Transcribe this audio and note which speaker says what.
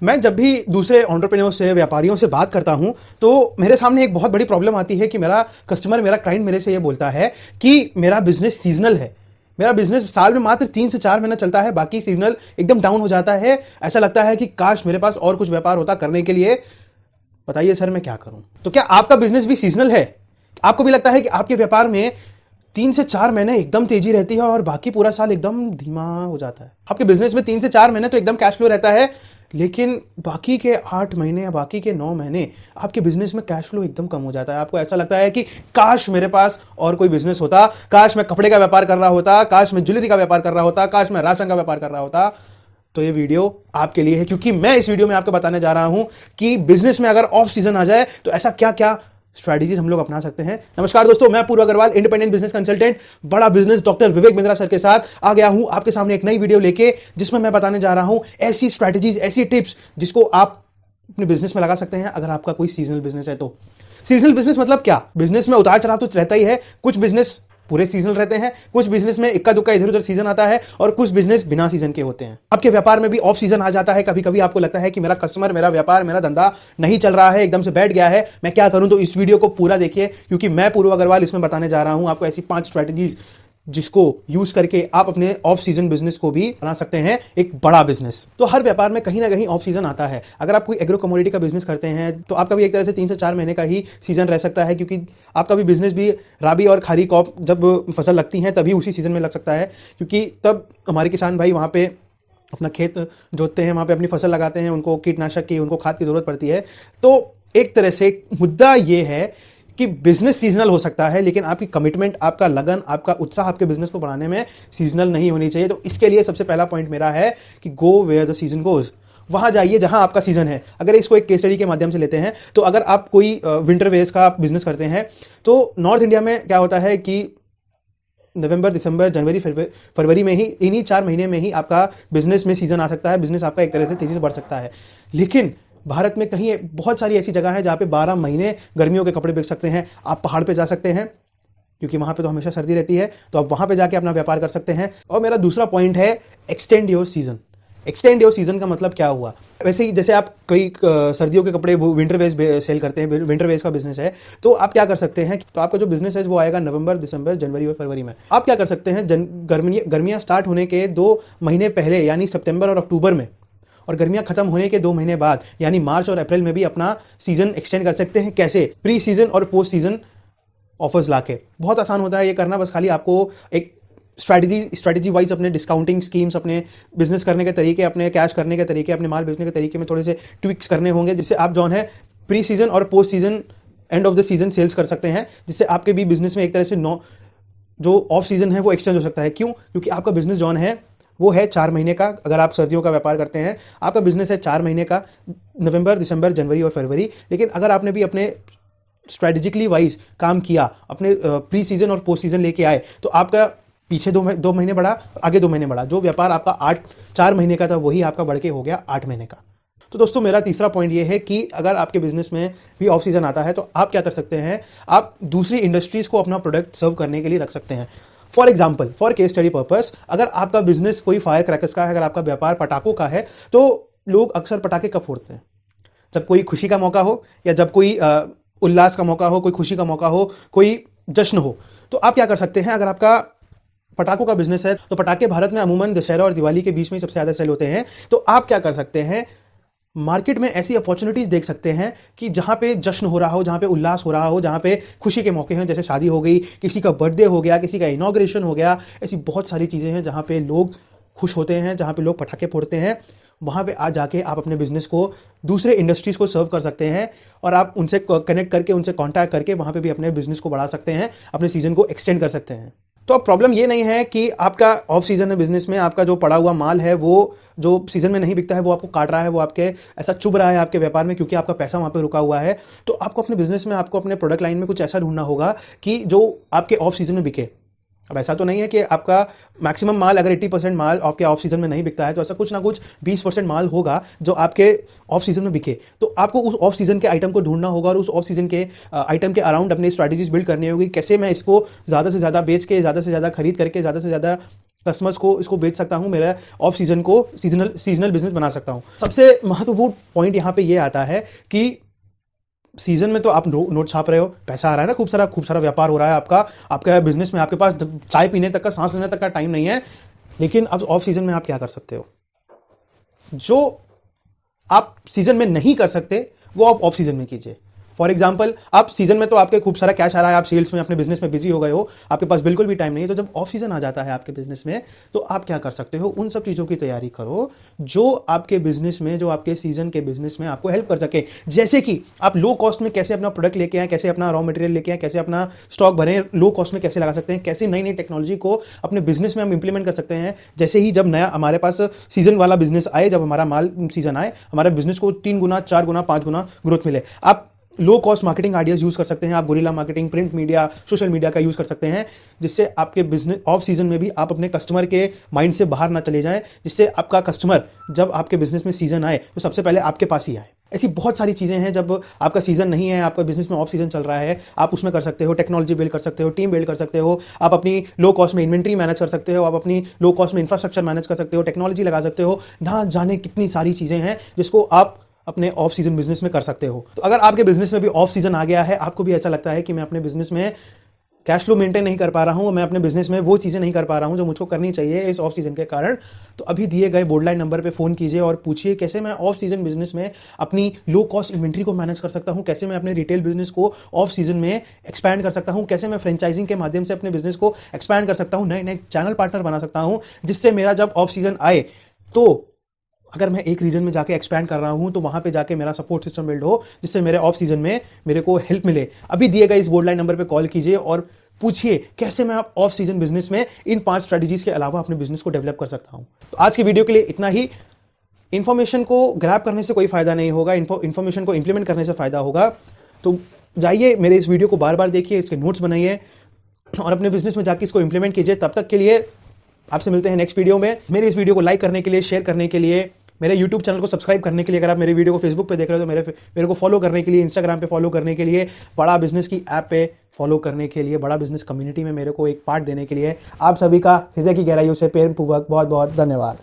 Speaker 1: मैं जब भी दूसरे एंटरप्रेन्योर से, व्यापारियों से बात करता हूं तो मेरे सामने एक बहुत बड़ी प्रॉब्लम आती है कि मेरा कस्टमर, मेरा क्लाइंट मेरे से ये बोलता है कि मेरा बिजनेस सीजनल है। मेरा बिजनेस साल में मात्र 3 से 4 महीना चलता है, बाकी सीजनल एकदम डाउन हो जाता है। ऐसा लगता है कि काश मेरे पास और कुछ व्यापार होता करने के लिए। बताइए सर, मैं क्या करूं? तो क्या आपका बिजनेस भी सीजनल है? आपको भी लगता है कि आपके व्यापार में 3 से 4 महीने एकदम तेजी रहती है और बाकी पूरा साल एकदम धीमा हो जाता है? आपके बिजनेस में 3 से 4 महीने तो एकदम कैश फ्लो रहता है, लेकिन बाकी के 8 महीने या बाकी के 9 महीने आपके बिजनेस में कैश फ्लो एकदम कम हो जाता है। आपको ऐसा लगता है कि काश मेरे पास और कोई बिजनेस होता, काश मैं कपड़े का व्यापार कर रहा होता, काश मैं ज्वेलरी का व्यापार कर रहा होता, काश मैं राशन का व्यापार कर रहा होता। तो ये वीडियो आपके लिए है, क्योंकि मैं इस वीडियो में आपको बताने जा रहा हूं कि बिजनेस में अगर ऑफ सीजन आ जाए तो ऐसा क्या क्या स्ट्रैटेजीज हम लोग अपना सकते हैं। नमस्कार दोस्तों, मैं पूर्व अग्रवाल, इंडिपेंडेंट बिजनेस कंसल्टेंट, बड़ा business doctor Vivek Bindra sir के साथ आ गया हूं आपके सामने एक नई वीडियो लेके, जिसमें मैं बताने जा रहा हूं ऐसी स्ट्रैटेजीज, ऐसी टिप्स जिसको आप अपने बिजनेस में लगा सकते हैं अगर आपका कोई सीजनल बिजनेस है तो। सीजनल बिजनेस मतलब क्या? बिजनेस में उतार चढ़ाव तो रहता ही है। कुछ बिजनेस पूरे सीजनल रहते हैं, कुछ बिजनेस में इक्का दुक्का इधर उधर सीजन आता है, और कुछ बिजनेस बिना सीजन के होते हैं। आपके व्यापार में भी ऑफ सीजन आ जाता है। कभी कभी आपको लगता है कि मेरा कस्टमर, मेरा व्यापार, मेरा धंधा नहीं चल रहा है, एकदम से बैठ गया है, मैं क्या करूं? तो इस वीडियो को पूरा देखिए, क्योंकि मैं पूर्व अग्रवाल इसमें बताने जा रहा हूं आपको ऐसी 5 स्ट्रैटेजीज जिसको यूज करके आप अपने ऑफ सीजन बिजनेस को भी बना सकते हैं एक बड़ा बिजनेस। तो हर व्यापार में कहीं ना कहीं ऑफ सीजन आता है। अगर आप कोई एग्रो कमोडिटी का बिजनेस करते हैं तो आपका भी एक तरह से 3 से 4 महीने का ही सीजन रह सकता है, क्योंकि आपका भी बिजनेस भी राबी और खारी क्रॉप जब फसल लगती हैं तभी उसी सीजन में लग सकता है, क्योंकि तब हमारे किसान भाई वहाँ पे अपना खेत जोतते हैं, वहाँ पे अपनी फसल लगाते हैं, उनको कीटनाशक की, उनको खाद की जरूरत पड़ती है। तो एक तरह से मुद्दा ये है कि बिजनेस सीजनल हो सकता है, लेकिन आपकी कमिटमेंट, आपका लगन, आपका उत्साह आपके बिजनेस को बढ़ाने में सीजनल नहीं होनी चाहिए। तो इसके लिए सबसे पहला पॉइंट मेरा है कि go where the season goes. वहां जाइए जहां आपका सीजन है। अगर इसको एक केस स्टडी के माध्यम से लेते हैं तो अगर आप कोई विंटर वेयर्स का बिजनेस करते हैं तो नॉर्थ इंडिया में क्या होता है कि नवंबर, दिसंबर, जनवरी, फरवरी में ही, इन्हीं 4 महीने में ही आपका बिजनेस में सीजन आ सकता है, बिजनेस आपका एक तरह से तेजी से बढ़ सकता है। लेकिन भारत में कहीं बहुत सारी ऐसी जगह है जहाँ पे 12 महीने गर्मियों के कपड़े बिक सकते हैं। आप पहाड़ पे जा सकते हैं, क्योंकि वहाँ पे तो हमेशा सर्दी रहती है, तो आप वहाँ पे जाके अपना व्यापार कर सकते हैं। और मेरा दूसरा पॉइंट है extend your season. Extend your season का मतलब क्या हुआ? वैसे ही जैसे आप कई सर्दियों के कपड़े विंटर वेज सेल करते हैं, विंटर वेज का बिजनेस है, तो आप क्या कर सकते हैं? तो आपका जो बिजनेस है वो आएगा नवंबर, दिसंबर, जनवरी और फरवरी में। आप क्या कर सकते हैं? गर्मियाँ स्टार्ट होने के 2 महीने पहले, यानी सितंबर और अक्टूबर में, और गर्मियां खत्म होने के 2 महीने बाद यानी मार्च और अप्रैल में भी अपना सीजन एक्सटेंड कर सकते हैं। कैसे? प्री सीजन और पोस्ट सीजन ऑफर्स लाके। बहुत आसान होता है ये करना, बस खाली आपको एक स्ट्रैटेजी वाइज अपने डिस्काउंटिंग स्कीम्स, अपने बिजनेस करने के तरीके, अपने कैश करने के तरीके, अपने माल बेचने के तरीके में थोड़े से ट्विक्स करने होंगे, जिससे आप जो है प्री सीजन और post season, end of the season sales कर सकते हैं, जिससे आपके भी बिजनेस में एक तरह से जो ऑफ सीजन है वो एक्सटेंड हो सकता है। क्यों? क्योंकि आपका बिजनेस जो है वो है 4 महीने का। अगर आप सर्दियों का व्यापार करते हैं, आपका बिजनेस है 4 महीने का, नवंबर, दिसंबर, जनवरी और फरवरी। लेकिन अगर आपने भी अपने स्ट्रेटेजिकली वाइज काम किया, अपने प्री सीजन और पोस्ट सीजन लेके आए, तो आपका पीछे 2 महीने बढ़ा, आगे 2 महीने बढ़ा। जो व्यापार आपका 4 महीने का था वही आपका बढ़ के हो गया 8 महीने का। तो दोस्तों, मेरा तीसरा पॉइंट ये है कि अगर आपके बिजनेस में भी ऑफ सीजन आता है तो आप क्या कर सकते हैं? आप दूसरी इंडस्ट्रीज को अपना प्रोडक्ट सर्व करने के लिए रख सकते हैं। For example, for case study purpose, अगर आपका बिजनेस कोई फायर क्रैकर्स का है, अगर आपका व्यापार पटाखों का है, तो लोग अक्सर पटाखे कब फोड़ते हैं? जब कोई खुशी का मौका हो, या जब कोई उल्लास का मौका हो, कोई खुशी का मौका हो, कोई जश्न हो। तो आप क्या कर सकते हैं? अगर आपका पटाखों का बिजनेस है तो पटाखे भारत में अमूमन दशहरा और दिवाली के बीच में सबसे ज्यादा सेल होते हैं। तो आप क्या कर सकते हैं? मार्केट में ऐसी अपॉर्चुनिटीज देख सकते हैं कि जहां पे जश्न हो रहा हो, जहां पे उल्लास हो रहा हो, जहां पे खुशी के मौके हैं, जैसे शादी हो गई, किसी का बर्थडे हो गया, किसी का इनॉग्रेशन हो गया। ऐसी बहुत सारी चीजें हैं जहां पे लोग खुश होते हैं, जहां पे लोग पटाखे फोड़ते हैं। वहां पे आज जाके आप अपने बिजनेस को दूसरे इंडस्ट्रीज को सर्व कर सकते हैं, और आप उनसे कनेक्ट करके, उनसे कॉन्टैक्ट करके वहां पे भी अपने बिजनेस को बढ़ा सकते हैं, अपने सीजन को एक्सटेंड कर सकते हैं। तो अब प्रॉब्लम ये नहीं है कि आपका ऑफ सीजन है बिजनेस में, आपका जो पड़ा हुआ माल है वो जो सीजन में नहीं बिकता है वो आपको काट रहा है, वो आपके ऐसा चुभ रहा है आपके व्यापार में, क्योंकि आपका पैसा वहां पे रुका हुआ है। तो आपको अपने बिजनेस में, आपको अपने प्रोडक्ट लाइन में कुछ ऐसा ढूंढना होगा कि जो आपके ऑफ सीजन में बिके। अब ऐसा तो नहीं है कि आपका मैक्सिमम माल, अगर 80% माल आपके ऑफ सीजन में नहीं बिकता है, तो ऐसा कुछ ना कुछ 20% माल होगा जो आपके ऑफ सीजन में बिके। तो आपको उस ऑफ सीजन के आइटम को ढूंढना होगा, और उस ऑफ सीजन के आइटम के अराउंड अपनी स्ट्रैटेजीज बिल्ड करनी होगी। कैसे मैं इसको ज़्यादा से ज़्यादा बेच के, ज़्यादा से ज़्यादा खरीद करके, ज़्यादा से ज़्यादा कस्टमर्स को इसको बेच सकता हूं, मेरा ऑफ सीजन को सीजनल बिजनेस बना सकता हूं। सबसे महत्वपूर्ण पॉइंट यहां पे ये आता है कि सीजन में तो आप नोट छाप रहे हो, पैसा आ रहा है ना, खूब सारा व्यापार हो रहा है आपका बिजनेस में, आपके पास चाय पीने तक का, सांस लेने तक का टाइम नहीं है। लेकिन अब ऑफ सीजन में आप क्या कर सकते हो? जो आप सीजन में नहीं कर सकते वो आप ऑफ सीजन में कीजिए। फॉर एग्जाम्पल, आप सीजन में तो आपके खूब सारा कैश आ रहा है, आप सेल्स में अपने बिजनेस में बिजी हो गए हो, आपके पास बिल्कुल भी टाइम नहीं है। तो जब ऑफ सीजन आ जाता है आपके बिजनेस में, तो आप क्या कर सकते हो? उन सब चीज़ों की तैयारी करो जो आपके बिजनेस में, जो आपके सीजन के बिजनेस में आपको हेल्प कर सके। जैसे कि आप लो कॉस्ट में कैसे अपना प्रोडक्ट लेके आए, कैसे अपना रॉ मटेरियल लेके आए, कैसे अपना स्टॉक भरें, लो कॉस्ट में कैसे लगा सकते हैं, कैसे नई नई टेक्नोलॉजी को अपने बिजनेस में हम इंप्लीमेंट कर सकते हैं। जैसे ही जब नया हमारे पास सीजन वाला बिजनेस आए, जब हमारा माल सीजन आए, हमारे बिजनेस को 3 गुना, 4 गुना, 5 गुना ग्रोथ मिले। आप low cost marketing ideas use कर सकते हैं, आप gorilla marketing, print media, social media का यूज कर सकते हैं, जिससे आपके बिजनेस ऑफ सीजन में भी आप अपने कस्टमर के माइंड से बाहर ना चले जाएं, जिससे आपका कस्टमर जब आपके बिजनेस में सीजन आए तो सबसे पहले आपके पास ही आए। ऐसी बहुत सारी चीजें हैं, जब आपका सीजन नहीं है, आपका बिजनेस में ऑफ सीजन चल रहा है, आप उसमें कर सकते हो, टेक्नोलॉजी बिल्ड कर सकते हो, टीम बिल्ड कर सकते हो, आप अपनी लो कॉस्ट में इन्वेंट्री मैनेज कर सकते हो, आप अपनी लो कॉस्ट में इंफ्रास्ट्रक्चर मैनेज कर सकते हो, टेक्नोलॉजी लगा सकते हो, ना जाने कितनी सारी चीजें हैं जिसको आप अपने ऑफ सीजन बिजनेस में कर सकते हो। तो अगर आपके बिजनेस में भी ऑफ सीजन आ गया है, आपको भी ऐसा लगता है कि मैं अपने बिजनेस में कैश फ्लो मेंटेन नहीं कर पा रहा हूं, मैं अपने बिजनेस में वो चीजें नहीं कर पा रहा हूं जो मुझको करनी चाहिए इस ऑफ सीजन के कारण, तो अभी दिए गए बोर्डलाइन नंबर पे फोन कीजिए और पूछिए कैसे मैं ऑफ सीजन बिजनेस में अपनी लो कॉस्ट इन्वेंट्री को मैनेज कर सकता हूं, कैसे मैं अपने रिटेल बिजनेस को ऑफ सीजन में एक्सपैंड कर सकता हूं, कैसे मैं फ्रेंचाइजिंग के माध्यम से अपने बिजनेस को एक्सपैंड कर सकता हूं, नए नए चैनल पार्टनर बना सकता हूं, जिससे मेरा जब ऑफ सीजन आए तो अगर मैं एक रीजन में जाके एक्सपैंड कर रहा हूं तो वहां पे जाके मेरा सपोर्ट सिस्टम बिल्ड हो, जिससे मेरे ऑफ सीजन में मेरे को हेल्प मिले। अभी दिए गए इस बोर्ड लाइन नंबर पे कॉल कीजिए और पूछिए कैसे मैं ऑफ सीजन बिजनेस में इन 5 स्ट्रेटजीज के अलावा अपने बिजनेस को डेवलप कर सकता हूं। तो आज की वीडियो के लिए इतना ही। इंफॉर्मेशन को ग्रैब करने से कोई फायदा नहीं होगा, इंफॉर्मेशन को इंप्लीमेंट करने से फायदा होगा। तो जाइए मेरे इस वीडियो को बार बार देखिए, इसके नोट्स बनाइए और अपने बिजनेस में जाके इसको इंप्लीमेंट कीजिए। तब तक के लिए आपसे मिलते हैं नेक्स्ट वीडियो में। मेरे इस वीडियो को लाइक करने के लिए, शेयर करने के लिए, मेरे YouTube चैनल को सब्सक्राइब करने के लिए, अगर आप मेरे वीडियो को फेसबुक पे देख रहे हो तो मेरे को फॉलो करने के लिए, इंस्टाग्राम पे फॉलो करने के लिए, बड़ा बिजनेस की ऐप पे फॉलो करने के लिए, बड़ा बिजनेस कम्युनिटी में मेरे को एक पार्ट देने के लिए आप सभी का हृदय की गहराइयों से प्रेमपूर्वक बहुत बहुत धन्यवाद।